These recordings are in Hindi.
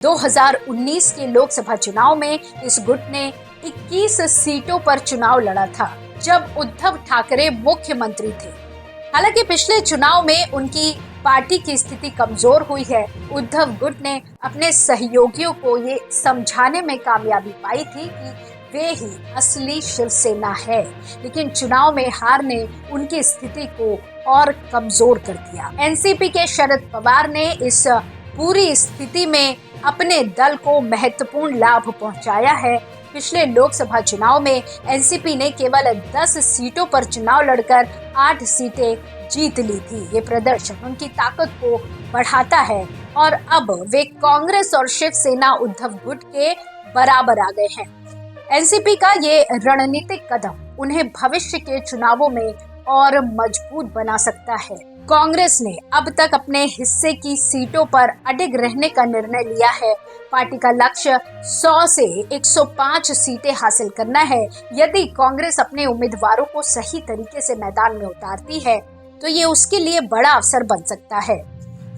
2019 के लोकसभा चुनाव में इस गुट ने 21 सीटों पर चुनाव लड़ा था, जब उद्धव ठाकरे मुख्यमंत्री थे। हालांकि पिछले चुनाव में उनकी पार्टी की स्थिति कमजोर हुई है। उद्धव गुट ने अपने सहयोगियों को ये समझाने में कामयाबी पाई थी कि वे ही असली शिवसेना है, लेकिन चुनाव में हार ने उनकी स्थिति को और कमजोर कर दिया। एनसीपी के शरद पवार ने इस पूरी स्थिति में अपने दल को महत्वपूर्ण लाभ पहुंचाया है। पिछले लोकसभा चुनाव में एनसीपी ने केवल 10 सीटों पर चुनाव लड़कर 8 सीटें जीत ली थी। ये प्रदर्शन उनकी ताकत को बढ़ाता है और अब वे कांग्रेस और शिवसेना उद्धव गुट के बराबर आ गए हैं। एनसीपी का ये रणनीतिक कदम उन्हें भविष्य के चुनावों में और मजबूत बना सकता है। कांग्रेस ने अब तक अपने हिस्से की सीटों पर अडिग रहने का निर्णय लिया है। पार्टी का लक्ष्य 100 से 105 सीटें हासिल करना है। यदि कांग्रेस अपने उम्मीदवारों को सही तरीके से मैदान में उतारती है तो ये उसके लिए बड़ा अवसर बन सकता है।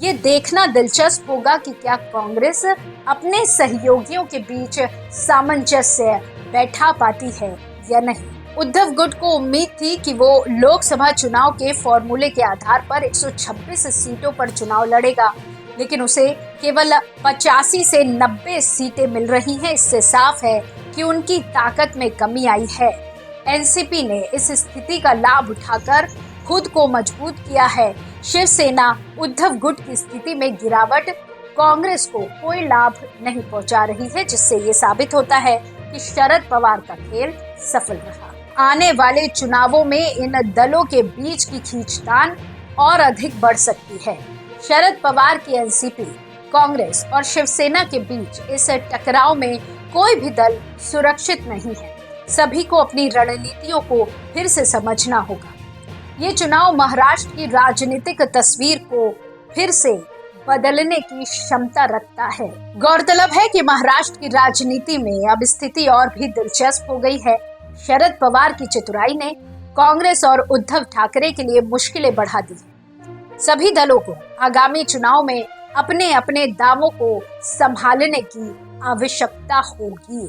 ये देखना दिलचस्प होगा कि क्या कांग्रेस अपने सहयोगियों के बीच सामंजस्य बैठा पाती है या नहीं। उद्धव गुट को उम्मीद थी कि वो लोकसभा चुनाव के फॉर्मूले के आधार पर 126 सीटों पर चुनाव लड़ेगा, लेकिन उसे केवल 85 से 90 सीटें मिल रही हैं। इससे साफ है कि उनकी ताकत में कमी आई है। एनसीपी ने इस स्थिति का लाभ उठाकर खुद को मजबूत किया है। शिवसेना उद्धव गुट की स्थिति में गिरावट कांग्रेस को कोई लाभ नहीं पहुंचा रही है, जिससे ये साबित होता है कि शरद पवार का खेल सफल रहा। आने वाले चुनावों में इन दलों के बीच की खींचतान और अधिक बढ़ सकती है। शरद पवार की एनसीपी, कांग्रेस और शिवसेना के बीच इस टकराव में कोई भी दल सुरक्षित नहीं है। सभी को अपनी रणनीतियों को फिर से समझना होगा। ये चुनाव महाराष्ट्र की राजनीतिक तस्वीर को फिर से बदलने की क्षमता रखता है। गौरतलब है कि महाराष्ट्र की राजनीति में अब स्थिति और भी दिलचस्प हो गई है। शरद पवार की चतुराई ने कांग्रेस और उद्धव ठाकरे के लिए मुश्किलें बढ़ा दी। सभी दलों को आगामी चुनाव में अपने अपने दावों को संभालने की आवश्यकता होगी।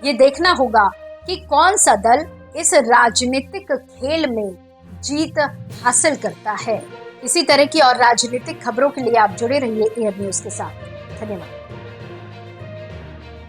ये देखना होगा कि कौन सा दल इस राजनीतिक खेल में जीत हासिल करता है। इसी तरह की और राजनीतिक खबरों के लिए आप जुड़े रहिए एयर न्यूज के साथ। धन्यवाद।